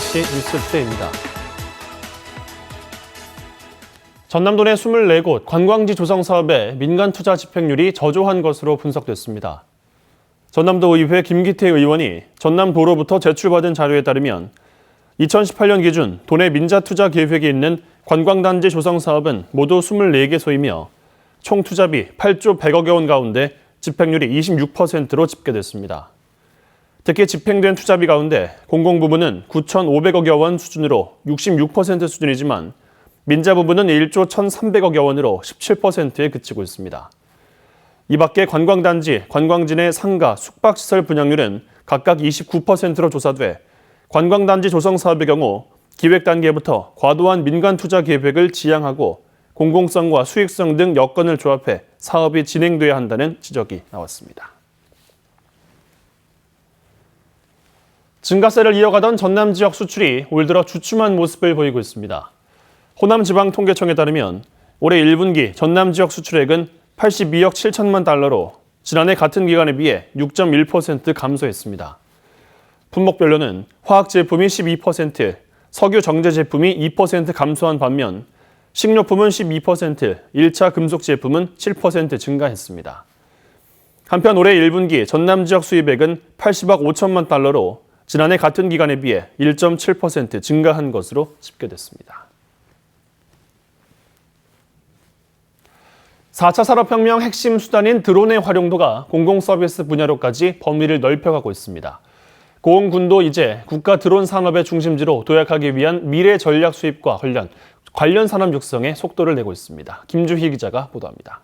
MBC 뉴스투데이입니다. 전남도 내 24곳 관광지 조성 사업의 민간 투자 집행률이 저조한 것으로 분석됐습니다. 전남도 의회 김기태 의원이 전남도로부터 제출받은 자료에 따르면 2018년 기준 도내 민자 투자 계획이 있는 관광단지 조성 사업은 모두 24개소이며 총 투자비 8조 100억여 원 가운데 집행률이 26%로 집계됐습니다. 특히 집행된 투자비 가운데 공공부문은 9,500억여 원 수준으로 66% 수준이지만 민자 부분은 1조 1,300억여 원으로 17%에 그치고 있습니다. 이 밖에 관광단지, 관광지 내 상가, 숙박시설 분양률은 각각 29%로 조사돼 관광단지 조성 사업의 경우 기획 단계부터 과도한 민간 투자 계획을 지향하고 공공성과 수익성 등 여건을 조합해 사업이 진행돼야 한다는 지적이 나왔습니다. 증가세를 이어가던 전남 지역 수출이 올 들어 주춤한 모습을 보이고 있습니다. 호남지방통계청에 따르면 올해 1분기 전남 지역 수출액은 82억 7천만 달러로 지난해 같은 기간에 비해 6.1% 감소했습니다. 품목별로는 화학 제품이 12%, 석유 정제 제품이 2% 감소한 반면 식료품은 12%, 1차 금속 제품은 7% 증가했습니다. 한편 올해 1분기 전남 지역 수입액은 80억 5천만 달러로 지난해 같은 기간에 비해 1.7% 증가한 것으로 집계됐습니다. 4차 산업혁명 핵심 수단인 드론의 활용도가 공공서비스 분야로까지 범위를 넓혀가고 있습니다. 고흥군도 이제 국가 드론 산업의 중심지로 도약하기 위한 미래 전략 수입과 관련 산업 육성에 속도를 내고 있습니다. 김주희 기자가 보도합니다.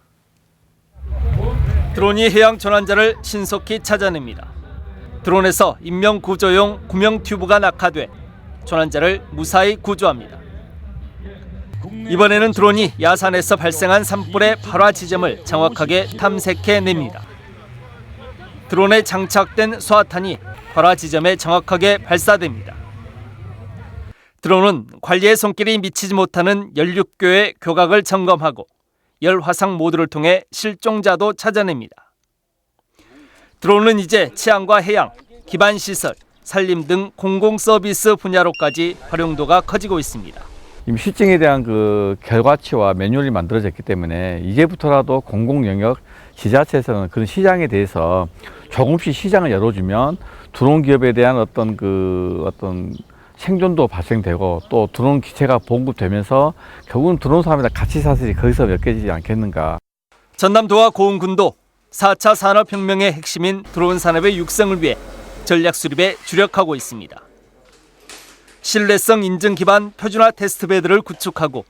드론이 해양 전환자를 신속히 찾아냅니다. 드론에서 인명 구조용 구명 튜브가 낙하돼 전환자를 무사히 구조합니다. 이번에는 드론이 야산에서 발생한 산불의 발화 지점을 정확하게 탐색해냅니다. 드론에 장착된 수화탄이 발화 지점에 정확하게 발사됩니다. 드론은 관리의 손길이 미치지 못하는 연륙교의 교각을 점검하고 열화상 모드를 통해 실종자도 찾아냅니다. 드론은 이제 치안과 해양, 기반시설, 산림 등 공공서비스 분야로까지 활용도가 커지고 있습니다. 이미 실증에 대한 그 결과치와 매뉴얼이 만들어졌기 때문에 이제부터라도 공공 영역 지자체에서는 그런 시장에 대해서 조금씩 시장을 열어주면 드론 기업에 대한 어떤 생존도 발생되고 또 드론 기체가 보급되면서 결국은 드론 사업이나 가치 사슬이 거기서 엮여지지 않겠는가. 전남도와 고흥군도 4차 산업혁명의 핵심인 드론 산업의 육성을 위해 전략 수립에 주력하고 있습니다. 신뢰성 인증 기반 표준화 테스트베드를 구축하고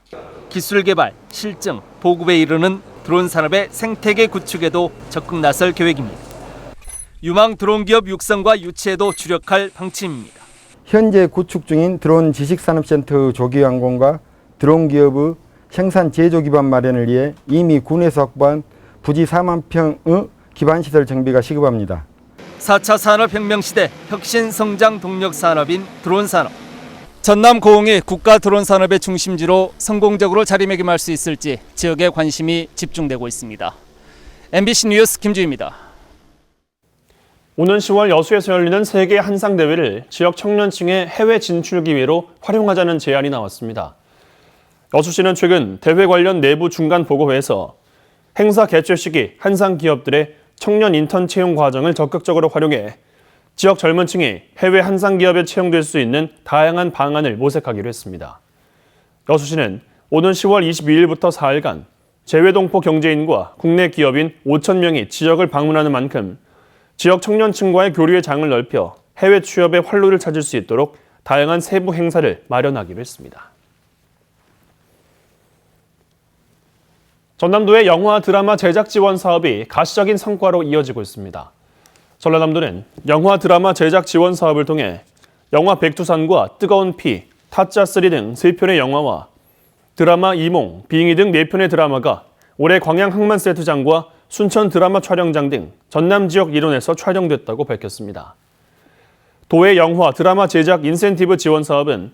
기술 개발, 실증, 보급에 이르는 드론 산업의 생태계 구축에도 적극 나설 계획입니다. 유망 드론 기업 육성과 유치에도 주력할 방침입니다. 현재 구축 중인 드론 지식산업센터 조기 완공과 드론 기업의 생산 제조 기반 마련을 위해 이미 군에서 확보한 부지 4만 평의 기반시설 정비가 시급합니다. 4차 산업혁명 시대 혁신 성장 동력 산업인 드론 산업. 전남 고흥이 국가 드론 산업의 중심지로 성공적으로 자리매김할 수 있을지 지역의 관심이 집중되고 있습니다. MBC 뉴스 김주희입니다. 오는 10월 여수에서 열리는 세계 한상대회를 지역 청년층의 해외 진출 기회로 활용하자는 제안이 나왔습니다. 여수시는 최근 대회 관련 내부 중간 보고회에서 행사 개최 시기 한상 기업들의 청년 인턴 채용 과정을 적극적으로 활용해 지역 젊은 층이 해외 한상 기업에 채용될 수 있는 다양한 방안을 모색하기로 했습니다. 여수시는 오는 10월 22일부터 4일간 재외동포 경제인과 국내 기업인 5천 명이 지역을 방문하는 만큼 지역 청년층과의 교류의 장을 넓혀 해외 취업의 활로를 찾을 수 있도록 다양한 세부 행사를 마련하기로 했습니다. 전남도의 영화 드라마 제작 지원 사업이 가시적인 성과로 이어지고 있습니다. 전라남도는 영화 드라마 제작 지원 사업을 통해 영화 백두산과 뜨거운 피, 타짜3 등 3편의 영화와 드라마 이몽, 빙의 등 4편의 드라마가 올해 광양 항만 세트장과 순천 드라마 촬영장 등 전남 지역 일원에서 촬영됐다고 밝혔습니다. 도의 영화 드라마 제작 인센티브 지원 사업은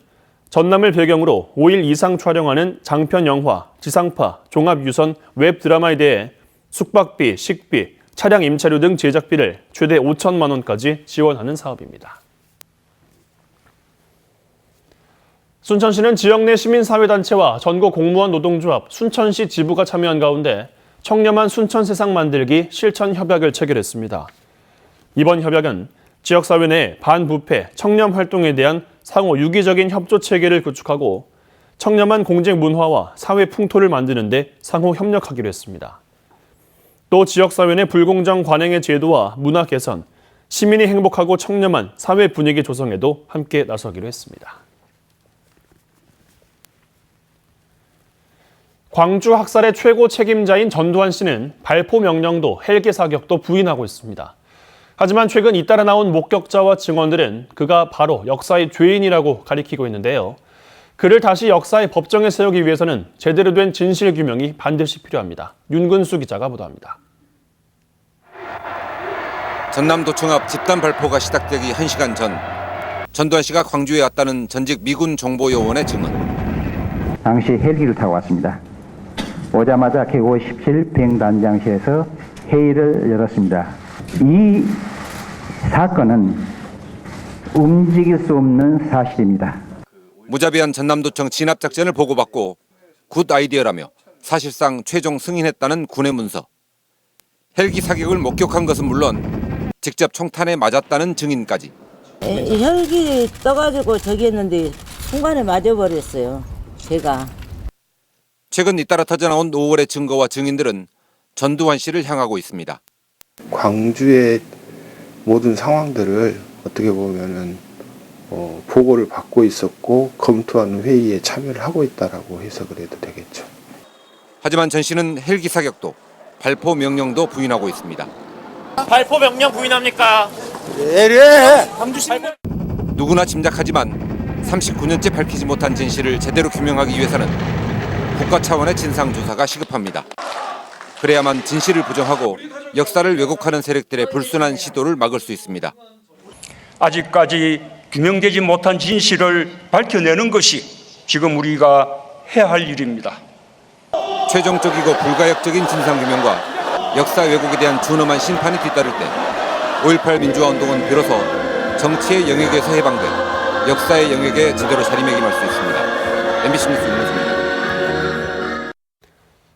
전남을 배경으로 5일 이상 촬영하는 장편 영화, 지상파, 종합유선, 웹드라마에 대해 숙박비, 식비, 차량 임차료 등 제작비를 최대 5천만 원까지 지원하는 사업입니다. 순천시는 지역 내 시민사회단체와 전국 공무원 노동조합 순천시 지부가 참여한 가운데 청렴한 순천 세상 만들기 실천 협약을 체결했습니다. 이번 협약은 지역사회 내 반부패, 청렴 활동에 대한 상호 유기적인 협조 체계를 구축하고 청렴한 공직 문화와 사회 풍토를 만드는 데 상호 협력하기로 했습니다. 또 지역사회 내 불공정 관행의 제도와 문화 개선, 시민이 행복하고 청렴한 사회 분위기 조성에도 함께 나서기로 했습니다. 광주 학살의 최고 책임자인 전두환 씨는 발포 명령도 헬기 사격도 부인하고 있습니다. 하지만 최근 잇따라 나온 목격자와 증언들은 그가 바로 역사의 죄인이라고 가리키고 있는데요. 그를 다시 역사의 법정에 세우기 위해서는 제대로 된 진실 규명이 반드시 필요합니다. 윤근수 기자가 보도합니다. 전남도청 앞 집단 발포가 시작되기 1시간 전 전두환 씨가 광주에 왔다는 전직 미군 정보요원의 증언. 당시 헬기를 타고 왔습니다. 오자마자 개고 17 비행단장실에서 회의를 열었습니다. 이 사건은 움직일 수 없는 사실입니다. 무자비한 전남도청 진압작전을 보고받고 굿 아이디어라며 사실상 최종 승인했다는 군의 문서. 헬기 사격을 목격한 것은 물론 직접 총탄에 맞았다는 증인까지. 헬기 떠가지고 저기 했는데 순간에 맞아버렸어요. 제가. 최근 잇따라 터져나온 5월의 증거와 증인들은 전두환 씨를 향하고 있습니다. 광주의 모든 상황들을 어떻게 보면은 보고를 받고 있었고 검토하는 회의에 참여를 하고 있다라고 해석을 해도 되겠죠. 하지만 전 씨는 헬기 사격도 발포 명령도 부인하고 있습니다. 발포 명령 부인합니까? 누구나 짐작하지만 39년째 밝히지 못한 진실을 제대로 규명하기 위해서는 국가 차원의 진상조사가 시급합니다. 그래야만 진실을 부정하고 역사를 왜곡하는 세력들의 불순한 시도를 막을 수 있습니다. 아직까지 규명되지 못한 진실을 밝혀내는 것이 지금 우리가 해야 할 일입니다. 최종적이고 불가역적인 진상규명과 역사 왜곡에 대한 준엄한 심판이 뒤따를 때 5.18 민주화운동은 비로소 정치의 영역에서 해방돼 역사의 영역에 제대로 자리매김할 수 있습니다. MBC 뉴스 윤문수입니다.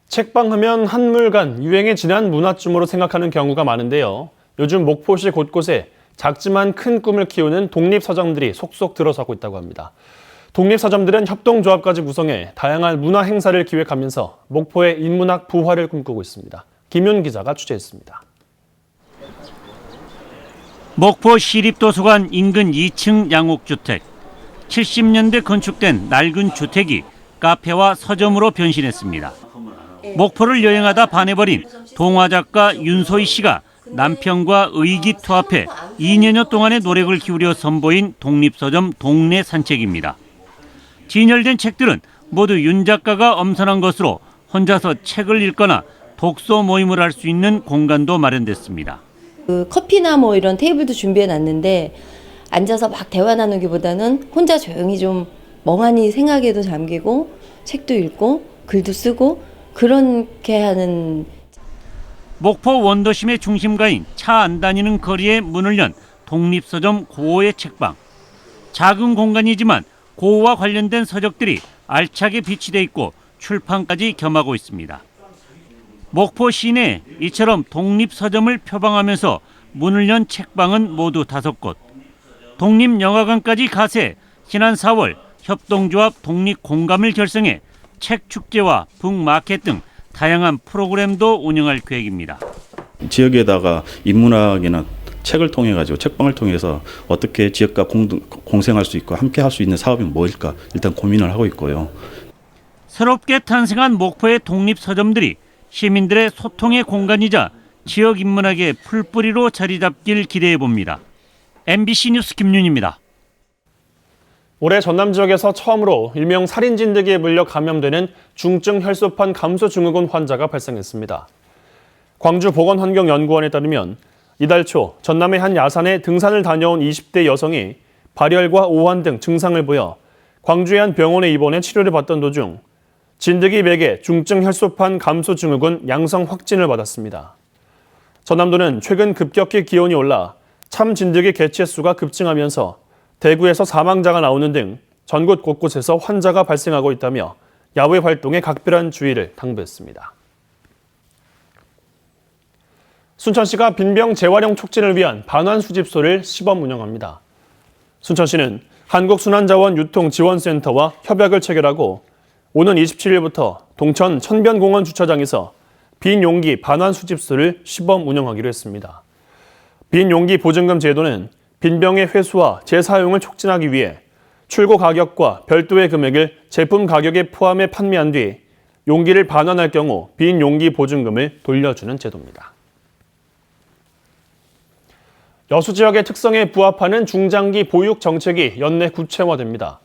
책방하면 한물간 유행에 지난 문화쯤으로 생각하는 경우가 많은데요. 요즘 목포시 곳곳에 작지만 큰 꿈을 키우는 독립서점들이 속속 들어서고 있다고 합니다. 독립서점들은 협동조합까지 구성해 다양한 문화 행사를 기획하면서 목포의 인문학 부활을 꿈꾸고 있습니다. 김윤 기자가 취재했습니다. 목포 시립도서관 인근 2층 양옥주택. 70년대 건축된 낡은 주택이 카페와 서점으로 변신했습니다. 목포를 여행하다 반해버린 동화작가 윤소희 씨가 남편과 의기투합해 2년여 동안의 노력을 기울여 선보인 독립서점 동네 산책입니다. 진열된 책들은 모두 윤 작가가 엄선한 것으로 혼자서 책을 읽거나 독서 모임을 할 수 있는 공간도 마련됐습니다. 커피나 뭐 이런 테이블도 준비해 놨는데 앉아서 막 대화 나누기보다는 혼자 조용히 좀 멍하니 생각에도 잠기고 책도 읽고 글도 쓰고 그렇게 하는. 목포 원도심의 중심가인 차 안 다니는 거리에 문을 연 독립서점 고호의 책방. 작은 공간이지만 고호와 관련된 서적들이 알차게 비치돼 있고 출판까지 겸하고 있습니다. 목포 시내 이처럼 독립서점을 표방하면서 문을 연 책방은 모두 5곳. 독립영화관까지 가세 지난 4월 협동조합 독립공감을 결성해 책축제와 북마켓 등 다양한 프로그램도 운영할 계획입니다. 지역에다가 인문학이나 책을 통해 가지고 책방을 통해서 어떻게 지역과 공생할 수 있고 함께 할 수 있는 사업이 뭐일까 일단 고민을 하고 있고요. 새롭게 탄생한 목포의 독립서점들이 시민들의 소통의 공간이자 지역 인문학의 풀뿌리로 자리 잡길 기대해 봅니다. MBC 뉴스 김윤입니다. 올해 전남 지역에서 처음으로 일명 살인 진드기에 물려 감염되는 중증 혈소판 감소 증후군 환자가 발생했습니다. 광주보건환경연구원에 따르면 이달 초 전남의 한 야산에 등산을 다녀온 20대 여성이 발열과 오한 등 증상을 보여 광주의 한 병원에 입원해 치료를 받던 도중 진드기 맥의 중증 혈소판 감소 증후군 양성 확진을 받았습니다. 전남도는 최근 급격히 기온이 올라 참 진드기 개체 수가 급증하면서 대구에서 사망자가 나오는 등 전국 곳곳에서 환자가 발생하고 있다며 야외 활동에 각별한 주의를 당부했습니다. 순천시가 빈병 재활용 촉진을 위한 반환수집소를 시범 운영합니다. 순천시는 한국순환자원유통지원센터와 협약을 체결하고 오는 27일부터 동천 천변공원 주차장에서 빈 용기 반환수집소를 시범 운영하기로 했습니다. 빈 용기 보증금 제도는 빈병의 회수와 재사용을 촉진하기 위해 출고 가격과 별도의 금액을 제품 가격에 포함해 판매한 뒤 용기를 반환할 경우 빈 용기 보증금을 돌려주는 제도입니다. 여수 지역의 특성에 부합하는 중장기 보육 정책이 연내 구체화됩니다.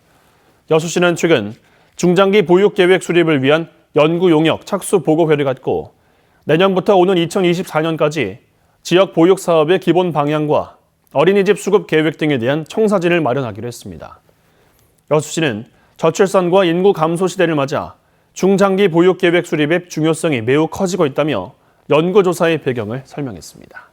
여수시는 최근 중장기 보육 계획 수립을 위한 연구 용역 착수 보고회를 갖고 내년부터 오는 2024년까지 지역 보육 사업의 기본 방향과 어린이집 수급 계획 등에 대한 청사진을 마련하기로 했습니다. 여수시는 저출산과 인구 감소 시대를 맞아 중장기 보육 계획 수립의 중요성이 매우 커지고 있다며 연구조사의 배경을 설명했습니다.